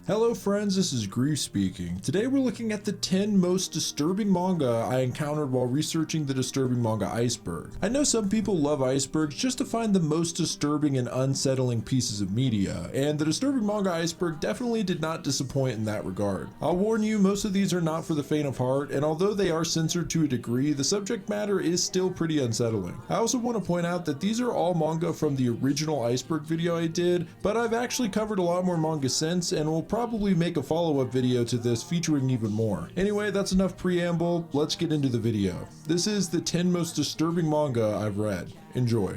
Hello friends, this is Grief speaking. Today we're looking at the 10 most disturbing manga I encountered while researching the disturbing manga Iceberg. I know some people love icebergs just to find the most disturbing and unsettling pieces of media, and the disturbing manga Iceberg definitely did not disappoint in that regard. I'll warn you, most of these are not for the faint of heart, and although they are censored to a degree, the subject matter is still pretty unsettling. I also want to point out that these are all manga from the original Iceberg video I did, but I've actually covered a lot more manga since, and will probably make a follow-up video to this featuring even more. Anyway, that's enough preamble, let's get into the video. This is the 10 most disturbing manga I've read. Enjoy.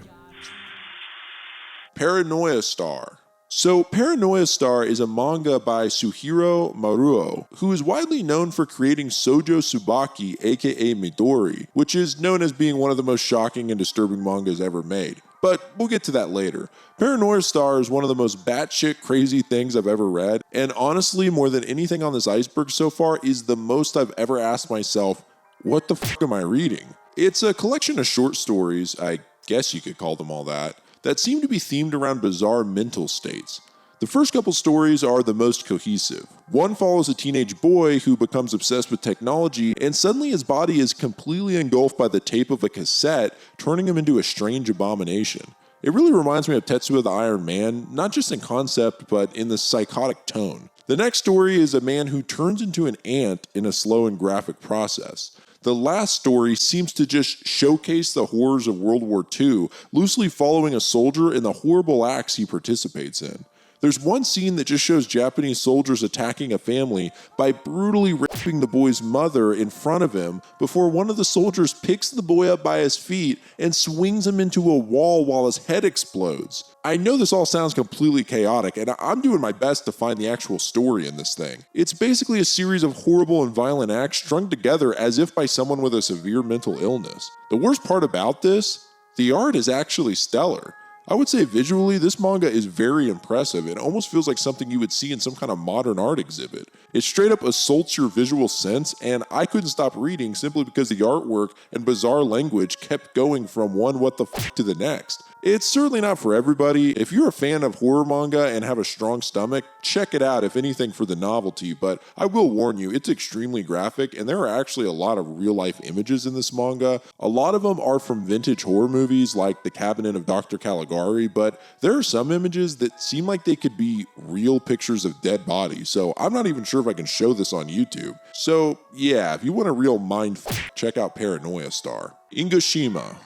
Paranoia Star. So, Paranoia Star is a manga by Suehiro Maruo, who is widely known for creating Shoujo Tsubaki, aka Midori, which is known as being one of the most shocking and disturbing mangas ever made. But we'll get to that later. Paranoia Star is one of the most batshit crazy things I've ever read, and honestly, more than anything on this iceberg so far, is the most I've ever asked myself, what the fuck am I reading? It's a collection of short stories, I guess you could call them all that seem to be themed around bizarre mental states. The first couple stories are the most cohesive. One follows a teenage boy who becomes obsessed with technology, and suddenly his body is completely engulfed by the tape of a cassette, turning him into a strange abomination. It really reminds me of Tetsuo the Iron Man, not just in concept, but in the psychotic tone. The next story is a man who turns into an ant in a slow and graphic process. The last story seems to just showcase the horrors of World War II, loosely following a soldier and the horrible acts he participates in. There's one scene that just shows Japanese soldiers attacking a family by brutally raping the boy's mother in front of him before one of the soldiers picks the boy up by his feet and swings him into a wall while his head explodes. I know this all sounds completely chaotic, and I'm doing my best to find the actual story in this thing. It's basically a series of horrible and violent acts strung together as if by someone with a severe mental illness. The worst part about this, the art is actually stellar. I would say visually, this manga is very impressive. It almost feels like something you would see in some kind of modern art exhibit. It straight up assaults your visual sense, and I couldn't stop reading simply because the artwork and bizarre language kept going from one what the f to the next. It's certainly not for everybody. If you're a fan of horror manga and have a strong stomach, check it out if anything for the novelty, but I will warn you, it's extremely graphic and there are actually a lot of real life images in this manga. A lot of them are from vintage horror movies like The Cabinet of Dr. Caligari, but there are some images that seem like they could be real pictures of dead bodies, so I'm not even sure if I can show this on YouTube. So yeah, if you want a real mind f***, check out Paranoia Star. Ingoshima.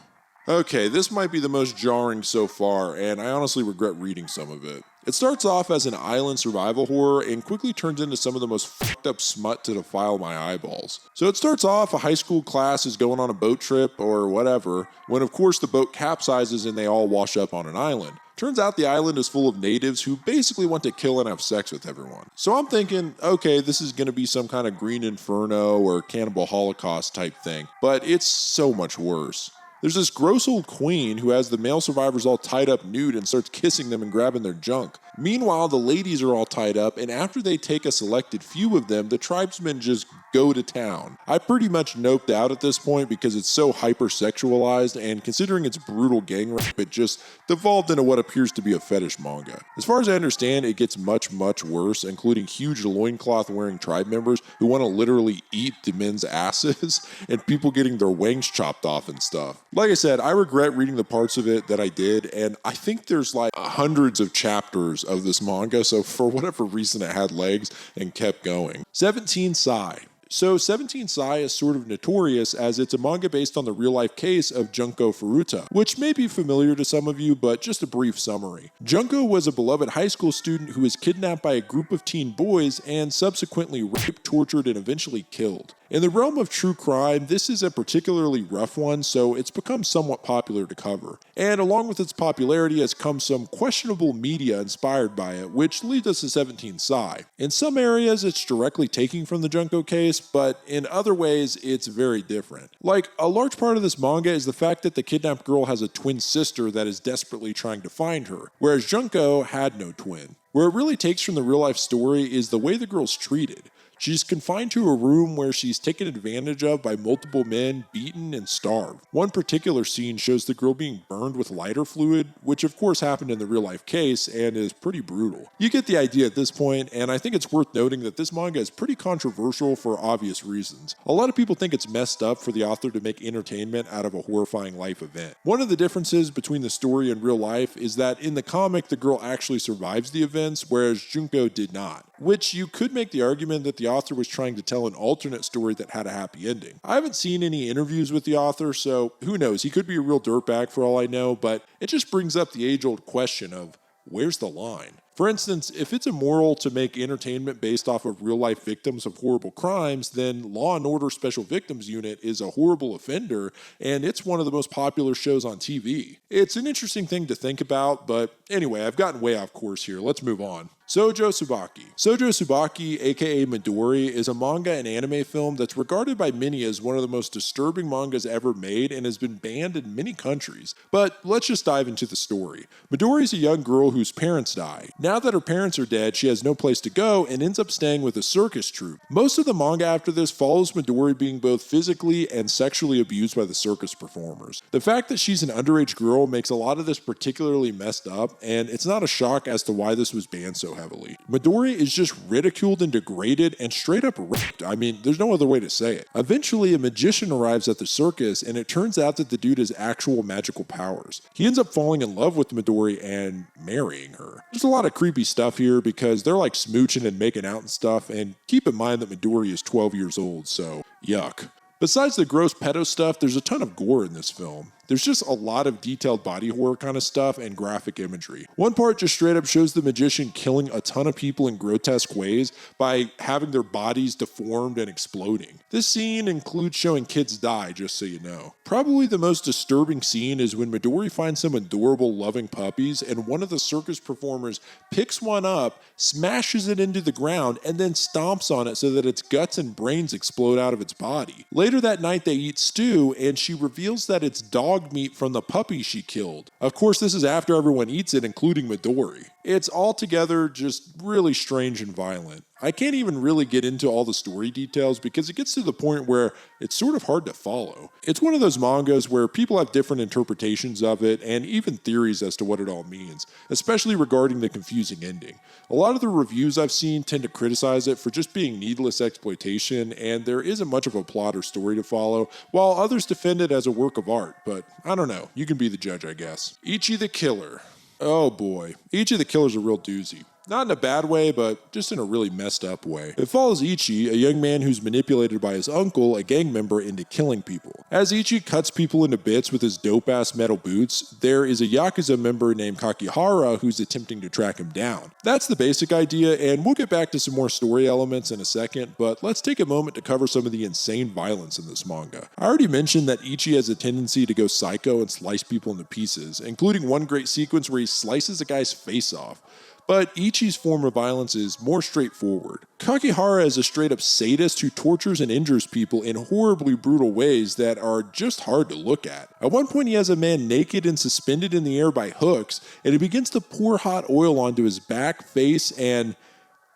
Okay, this might be the most jarring so far, and I honestly regret reading some of it. It starts off as an island survival horror and quickly turns into some of the most fucked up smut to defile my eyeballs. So it starts off, a high school class is going on a boat trip or whatever, when of course the boat capsizes and they all wash up on an island. Turns out the island is full of natives who basically want to kill and have sex with everyone. So I'm thinking, okay, this is going to be some kind of Green Inferno or Cannibal Holocaust type thing, but it's so much worse. There's this gross old queen who has the male survivors all tied up nude and starts kissing them and grabbing their junk. Meanwhile, the ladies are all tied up, and after they take a selected few of them, the tribesmen just go to town. I pretty much noped out at this point because it's so hyper-sexualized, and considering it's brutal gang rape, it just devolved into what appears to be a fetish manga. As far as I understand, it gets much, much worse, including huge loincloth-wearing tribe members who want to literally eat the men's asses, and people getting their wangs chopped off and stuff. Like I said, I regret reading the parts of it that I did, and I think there's like hundreds of chapters of this manga, so for whatever reason it had legs and kept going. 17 Sai. So 17 Sai is sort of notorious as it's a manga based on the real-life case of Junko Furuta, which may be familiar to some of you, but just a brief summary. Junko was a beloved high school student who was kidnapped by a group of teen boys and subsequently raped, tortured, and eventually killed. In the realm of true crime, this is a particularly rough one, so it's become somewhat popular to cover. And along with its popularity has come some questionable media inspired by it, which leads us to 17 Sai. In some areas, it's directly taking from the Junko case, but in other ways, it's very different. Like, a large part of this manga is the fact that the kidnapped girl has a twin sister that is desperately trying to find her, whereas Junko had no twin. Where it really takes from the real-life story is the way the girl's treated. She's confined to a room where she's taken advantage of by multiple men, beaten, and starved. One particular scene shows the girl being burned with lighter fluid, which of course happened in the real life case and is pretty brutal. You get the idea at this point, and I think it's worth noting that this manga is pretty controversial for obvious reasons. A lot of people think it's messed up for the author to make entertainment out of a horrifying life event. One of the differences between the story and real life is that in the comic, the girl actually survives the events, whereas Junko did not. Which you could make the argument that the author was trying to tell an alternate story that had a happy ending. I haven't seen any interviews with the author, so who knows, he could be a real dirtbag for all I know, but it just brings up the age-old question of, where's the line? For instance, if it's immoral to make entertainment based off of real-life victims of horrible crimes, then Law & Order Special Victims Unit is a horrible offender, and it's one of the most popular shows on TV. It's an interesting thing to think about, but anyway, I've gotten way off course here. Let's move on. Shoujo Tsubaki. Shoujo Tsubaki, aka Midori, is a manga and anime film that's regarded by many as one of the most disturbing mangas ever made and has been banned in many countries. But let's just dive into the story. Midori is a young girl whose parents die. Now that her parents are dead, she has no place to go and ends up staying with a circus troupe. Most of the manga after this follows Midori being both physically and sexually abused by the circus performers. The fact that she's an underage girl makes a lot of this particularly messed up, and it's not a shock as to why this was banned so heavily. Midori is just ridiculed and degraded and straight up raped. I mean, there's no other way to say it. Eventually, a magician arrives at the circus, and it turns out that the dude has actual magical powers. He ends up falling in love with Midori and marrying her. There's a lot of creepy stuff here because they're like smooching and making out and stuff, and keep in mind that Midori is 12 years old, so yuck. Besides the gross pedo stuff, there's a ton of gore in this film. There's just a lot of detailed body horror kind of stuff and graphic imagery. One part just straight up shows the magician killing a ton of people in grotesque ways by having their bodies deformed and exploding. This scene includes showing kids die, just so you know. Probably the most disturbing scene is when Midori finds some adorable loving puppies and one of the circus performers picks one up, smashes it into the ground, and then stomps on it so that its guts and brains explode out of its body. Later that night they eat stew and she reveals that it's dog meat from the puppy she killed. Of course, this is after everyone eats it, including Midori. It's altogether just really strange and violent. I can't even really get into all the story details because it gets to the point where it's sort of hard to follow. It's one of those mangas where people have different interpretations of it and even theories as to what it all means, especially regarding the confusing ending. A lot of the reviews I've seen tend to criticize it for just being needless exploitation, and there isn't much of a plot or story to follow, while others defend it as a work of art, but I don't know, you can be the judge, I guess. Ichi the Killer. Oh boy, Ichi the Killer's a real doozy. Not in a bad way, but just in a really messed up way. It follows Ichi, a young man who's manipulated by his uncle, a gang member, into killing people. As Ichi cuts people into bits with his dope-ass metal boots, there is a Yakuza member named Kakihara who's attempting to track him down. That's the basic idea, and we'll get back to some more story elements in a second, but let's take a moment to cover some of the insane violence in this manga. I already mentioned that Ichi has a tendency to go psycho and slice people into pieces, including one great sequence where he slices a guy's face off. But Ichi's form of violence is more straightforward. Kakihara is a straight up sadist who tortures and injures people in horribly brutal ways that are just hard to look at. At one point he has a man naked and suspended in the air by hooks, and he begins to pour hot oil onto his back, face, and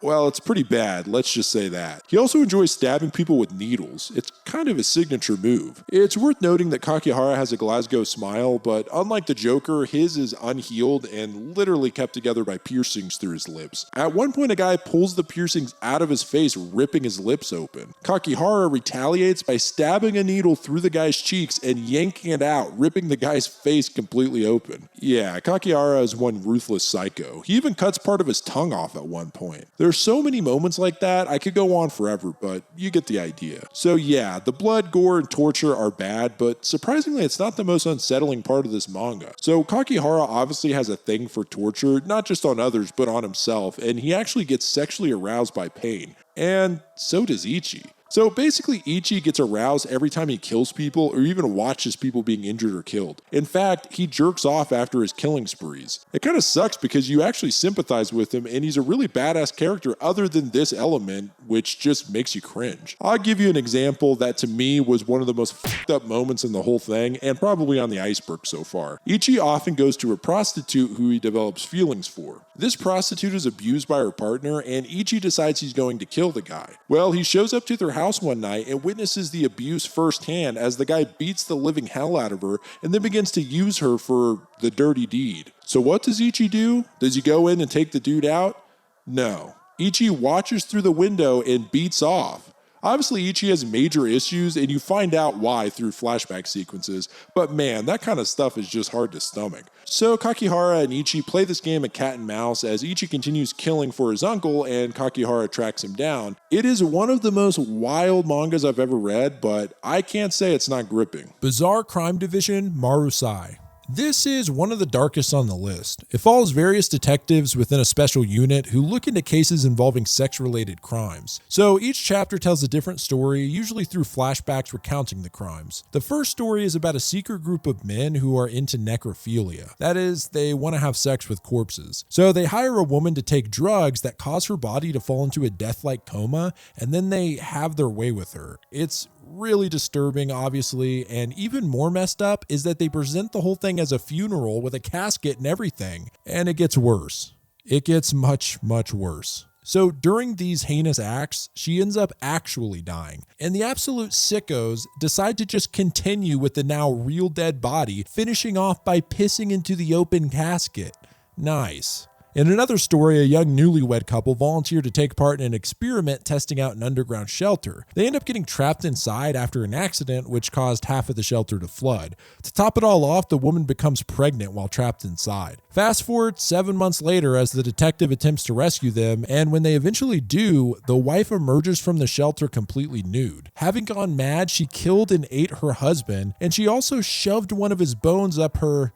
well, it's pretty bad, let's just say that. He also enjoys stabbing people with needles. It's kind of his signature move. It's worth noting that Kakihara has a Glasgow smile, but unlike the Joker, his is unhealed and literally kept together by piercings through his lips. At one point, a guy pulls the piercings out of his face, ripping his lips open. Kakihara retaliates by stabbing a needle through the guy's cheeks and yanking it out, ripping the guy's face completely open. Yeah, Kakihara is one ruthless psycho. He even cuts part of his tongue off at one point. There's so many moments like that, I could go on forever, but you get the idea. So yeah, the blood, gore, and torture are bad, but surprisingly it's not the most unsettling part of this manga. So Kakihara obviously has a thing for torture, not just on others, but on himself, and he actually gets sexually aroused by pain. And so does Ichi. So basically, Ichi gets aroused every time he kills people or even watches people being injured or killed. In fact, he jerks off after his killing sprees. It kind of sucks because you actually sympathize with him and he's a really badass character other than this element, which just makes you cringe. I'll give you an example that to me was one of the most fucked up moments in the whole thing, and probably on the iceberg so far. Ichi often goes to a prostitute who he develops feelings for. This prostitute is abused by her partner, and Ichi decides he's going to kill the guy. Well, he shows up to their house one night and witnesses the abuse firsthand as the guy beats the living hell out of her and then begins to use her for the dirty deed. So what does Ichi do? Does he go in and take the dude out? No. Ichi watches through the window and beats off. Obviously, Ichi has major issues, and you find out why through flashback sequences, but man, that kind of stuff is just hard to stomach. So Kakihara and Ichi play this game of cat and mouse as Ichi continues killing for his uncle and Kakihara tracks him down. It is one of the most wild mangas I've ever read, but I can't say it's not gripping. Bizarre Crime Division Marusai. This is one of the darkest on the list. It follows various detectives within a special unit who look into cases involving sex-related crimes. So each chapter tells a different story, usually through flashbacks recounting the crimes. The first story is about a secret group of men who are into necrophilia. That is, they want to have sex with corpses. So they hire a woman to take drugs that cause her body to fall into a death-like coma, and then they have their way with her. It's really disturbing, obviously, and even more messed up is that they present the whole thing as a funeral with a casket and everything, and it gets worse. It gets much, much worse. So during these heinous acts, she ends up actually dying, and the absolute sickos decide to just continue with the now real dead body, finishing off by pissing into the open casket. Nice. In another story, a young newlywed couple volunteered to take part in an experiment testing out an underground shelter. They end up getting trapped inside after an accident which caused half of the shelter to flood. To top it all off, the woman becomes pregnant while trapped inside. Fast forward 7 months later as the detective attempts to rescue them, and when they eventually do, the wife emerges from the shelter completely nude. Having gone mad, she killed and ate her husband, and she also shoved one of his bones up her...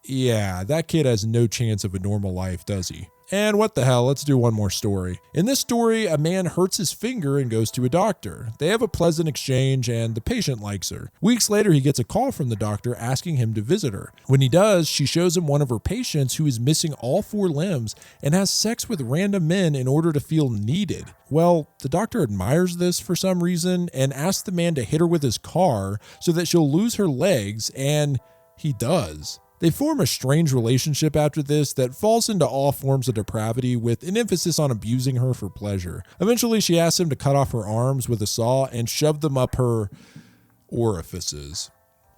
Yeah, that kid has no chance of a normal life, does he? And what the hell, let's do one more story. In this story, a man hurts his finger and goes to a doctor. They have a pleasant exchange and the patient likes her. Weeks later, he gets a call from the doctor asking him to visit her. When he does, she shows him one of her patients who is missing all 4 limbs and has sex with random men in order to feel needed. Well, the doctor admires this for some reason and asks the man to hit her with his car so that she'll lose her legs, and he does. They form a strange relationship after this that falls into all forms of depravity with an emphasis on abusing her for pleasure. Eventually, she asks him to cut off her arms with a saw and shove them up her orifices.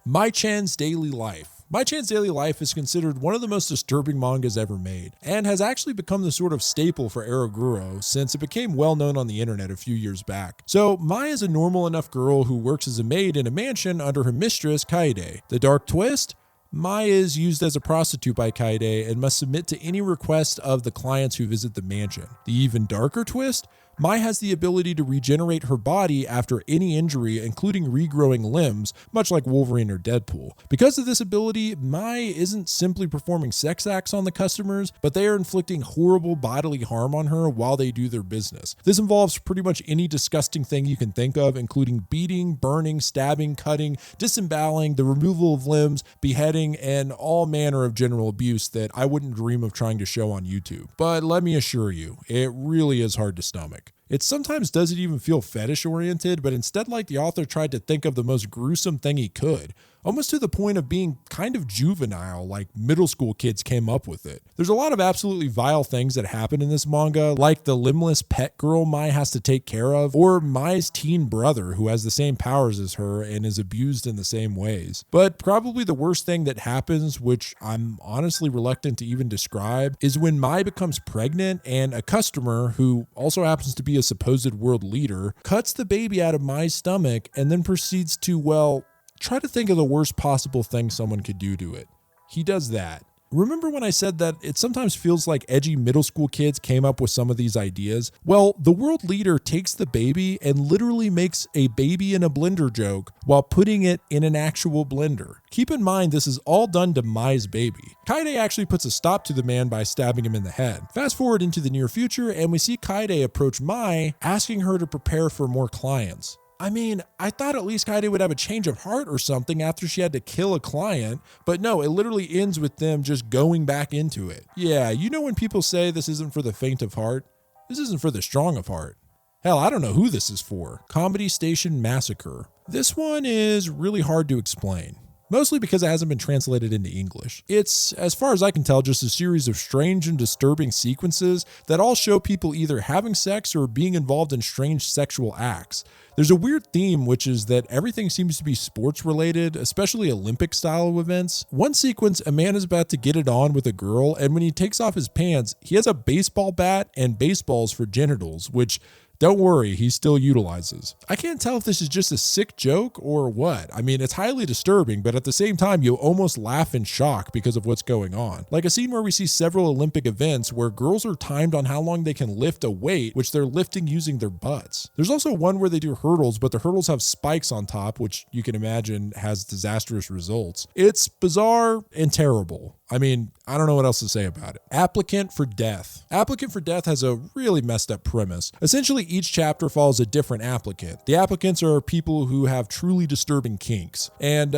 Mai-chan's Daily Life. Mai-chan's Daily Life is considered one of the most disturbing mangas ever made, and has actually become the sort of staple for Eroguro since it became well known on the internet a few years back. So, Mai is a normal enough girl who works as a maid in a mansion under her mistress, Kaede. The dark twist? Mai is used as a prostitute by Kaede and must submit to any request of the clients who visit the mansion. The even darker twist? Mai has the ability to regenerate her body after any injury, including regrowing limbs, much like Wolverine or Deadpool. Because of this ability, Mai isn't simply performing sex acts on the customers, but they are inflicting horrible bodily harm on her while they do their business. This involves pretty much any disgusting thing you can think of, including beating, burning, stabbing, cutting, disemboweling, the removal of limbs, beheading, and all manner of general abuse that I wouldn't dream of trying to show on YouTube. But let me assure you, it really is hard to stomach. It sometimes doesn't even feel fetish oriented, but instead like the author tried to think of the most gruesome thing he could, almost to the point of being kind of juvenile, like middle school kids came up with it. There's a lot of absolutely vile things that happen in this manga, like the limbless pet girl Mai has to take care of, or Mai's teen brother who has the same powers as her and is abused in the same ways. But probably the worst thing that happens, which I'm honestly reluctant to even describe, is when Mai becomes pregnant and a customer, who also happens to be a supposed world leader, cuts the baby out of Mai's stomach and then proceeds to, well, try to think of the worst possible thing someone could do to it. He does that. Remember when I said that it sometimes feels like edgy middle school kids came up with some of these ideas? Well, the world leader takes the baby and literally makes a baby in a blender joke while putting it in an actual blender. Keep in mind, this is all done to Mai's baby. Kaede actually puts a stop to the man by stabbing him in the head. Fast forward into the near future, and we see Kaede approach Mai, asking her to prepare for more clients. I mean, I thought at least Kaede would have a change of heart or something after she had to kill a client, but no, it literally ends with them just going back into it. Yeah, you know when people say this isn't for the faint of heart? This isn't for the strong of heart. Hell, I don't know who this is for. Comedy Station Massacre. This one is really hard to explain, mostly because it hasn't been translated into English. It's, as far as I can tell, just a series of strange and disturbing sequences that all show people either having sex or being involved in strange sexual acts. There's a weird theme, which is that everything seems to be sports related, especially Olympic style events. One sequence, a man is about to get it on with a girl, and when he takes off his pants, he has a baseball bat and baseballs for genitals, which, don't worry, he still utilizes. I can't tell if this is just a sick joke or what. I mean, it's highly disturbing, but at the same time, you almost laugh in shock because of what's going on. Like a scene where we see several Olympic events where girls are timed on how long they can lift a weight, which they're lifting using their butts. There's also one where they do hurdles, but the hurdles have spikes on top, which you can imagine has disastrous results. It's bizarre and terrible. I mean, I don't know what else to say about it. Applicant for Death. Applicant for Death has a really messed up premise. Essentially, each chapter follows a different applicant. The applicants are people who have truly disturbing kinks. And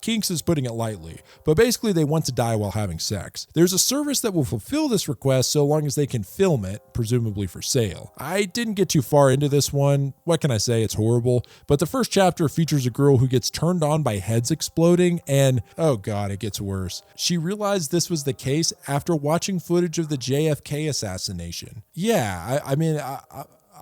kinks is putting it lightly, but basically they want to die while having sex. There's a service that will fulfill this request so long as they can film it, presumably for sale. I didn't get too far into this one. What can I say? It's horrible. But the first chapter features a girl who gets turned on by heads exploding, and oh god, it gets worse. She realized this was the case after watching footage of the JFK assassination. Yeah,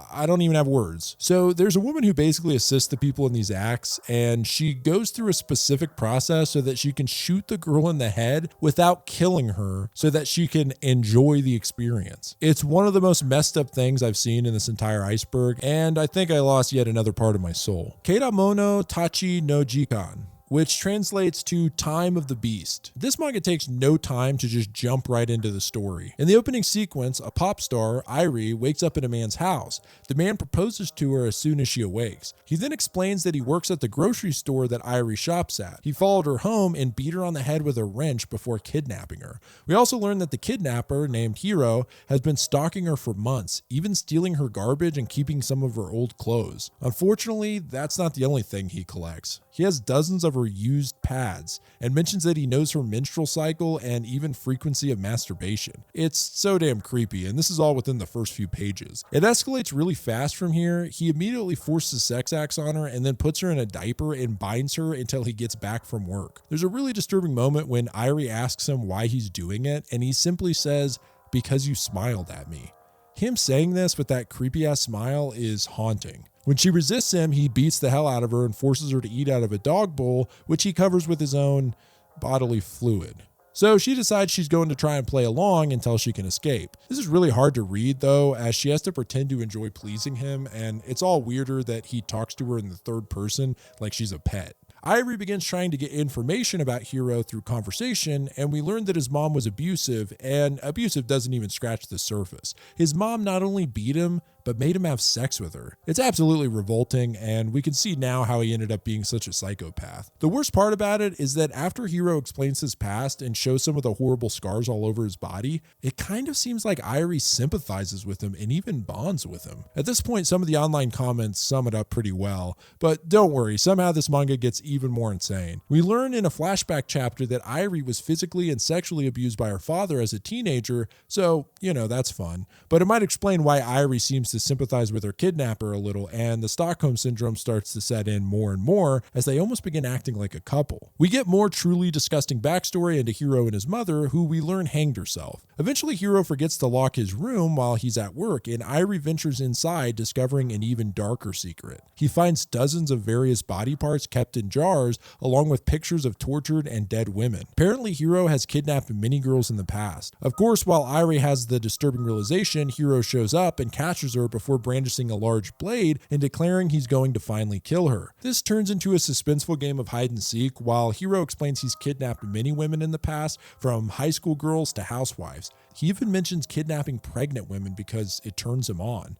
I don't even have words. So there's a woman who basically assists the people in these acts, and she goes through a specific process so that she can shoot the girl in the head without killing her so that she can enjoy the experience. It's one of the most messed up things I've seen in this entire iceberg, and I think I lost yet another part of my soul. Keiramono Tachi no Jikan, which translates to Time of the Beast. This manga takes no time to just jump right into the story. In the opening sequence, a pop star, Airi, wakes up in a man's house. The man proposes to her as soon as she awakes. He then explains that he works at the grocery store that Airi shops at. He followed her home and beat her on the head with a wrench before kidnapping her. We also learn that the kidnapper, named Hiro, has been stalking her for months, even stealing her garbage and keeping some of her old clothes. Unfortunately, that's not the only thing he collects. He has dozens of her used pads and mentions that he knows her menstrual cycle and even frequency of masturbation. It's so damn creepy, and this is all within the first few pages. It escalates really fast from here. He immediately forces sex acts on her and then puts her in a diaper and binds her until he gets back from work. There's a really disturbing moment when Airi asks him why he's doing it, and he simply says, "Because you smiled at me." Him saying this with that creepy ass smile is haunting. When she resists him, he beats the hell out of her and forces her to eat out of a dog bowl, which he covers with his own bodily fluid. So she decides she's going to try and play along until she can escape. This is really hard to read though, as she has to pretend to enjoy pleasing him, and it's all weirder that he talks to her in the third person like she's a pet. Airi begins trying to get information about Hiro through conversation, and we learn that his mom was abusive, and abusive doesn't even scratch the surface. His mom not only beat him, but made him have sex with her. It's absolutely revolting, and we can see now how he ended up being such a psychopath. The worst part about it is that after Hiro explains his past and shows some of the horrible scars all over his body, it kind of seems like Airi sympathizes with him and even bonds with him. At this point, some of the online comments sum it up pretty well, but don't worry, somehow this manga gets even more insane. We learn in a flashback chapter that Airi was physically and sexually abused by her father as a teenager, so, that's fun. But it might explain why Airi seems to sympathize with her kidnapper a little, and the Stockholm Syndrome starts to set in more and more as they almost begin acting like a couple. We get more truly disgusting backstory into Hiro and his mother, who we learn hanged herself. Eventually, Hiro forgets to lock his room while he's at work, and Airi ventures inside, discovering an even darker secret. He finds dozens of various body parts kept in jars, along with pictures of tortured and dead women. Apparently, Hiro has kidnapped many girls in the past. Of course, while Airi has the disturbing realization, Hiro shows up and catches her before brandishing a large blade and declaring he's going to finally kill her. This turns into a suspenseful game of hide and seek, while Hiro explains he's kidnapped many women in the past, from high school girls to housewives. He even mentions kidnapping pregnant women because it turns him on.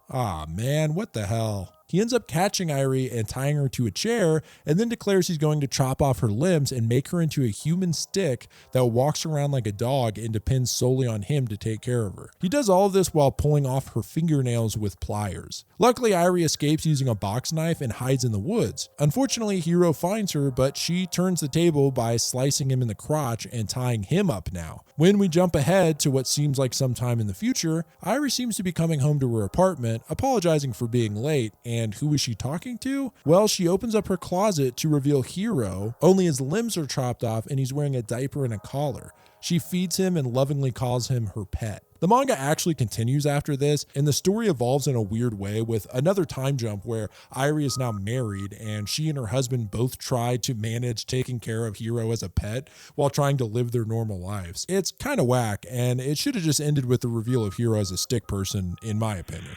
Ah man, what the hell? He ends up catching Airi and tying her to a chair, and then declares he's going to chop off her limbs and make her into a human stick that walks around like a dog and depends solely on him to take care of her. He does all of this while pulling off her fingernails with pliers. Luckily, Airi escapes using a box knife and hides in the woods. Unfortunately, Hiro finds her, but she turns the table by slicing him in the crotch and tying him up now. When we jump ahead to what seems like sometime in the future, Airi seems to be coming home to her apartment, apologizing for being late, and who is she talking to? Well, she opens up her closet to reveal Hiro, only his limbs are chopped off and he's wearing a diaper and a collar. She feeds him and lovingly calls him her pet. The manga actually continues after this, and the story evolves in a weird way with another time jump where Airi is now married and she and her husband both try to manage taking care of Hiro as a pet while trying to live their normal lives. It's kind of whack, and it should have just ended with the reveal of Hiro as a stick person, in my opinion.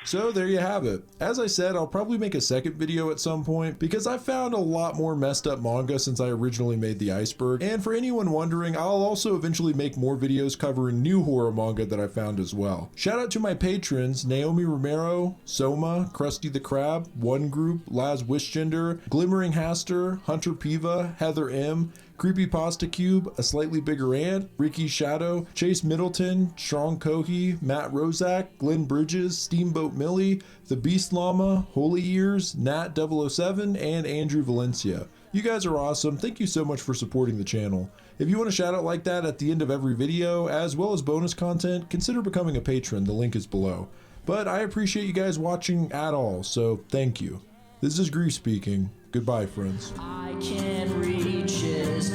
So there you have it. As I said, I'll probably make a second video at some point because I found a lot more messed up manga since I originally made the Iceberg. And for anyone wondering, I'll also eventually make more videos covering new horror manga that I found as well. Shout out to my patrons, Naomi Romero, Soma, Krusty the Crab, One Group, Laz Wishgender, Glimmering Haster, Hunter Piva, Heather M, Creepypasta Cube, A Slightly Bigger Ant, Ricky Shadow, Chase Middleton, Sean Cohey, Matt Rozak, Glenn Bridges, Steamboat Millie, The Beast Llama, Holy Ears, Nat 007, and Andrew Valencia. You guys are awesome. Thank you so much for supporting the channel. If you want a shout out like that at the end of every video, as well as bonus content, consider becoming a patron. The link is below. But I appreciate you guys watching at all, so thank you. This is Grief speaking. Goodbye, friends. I can't reach his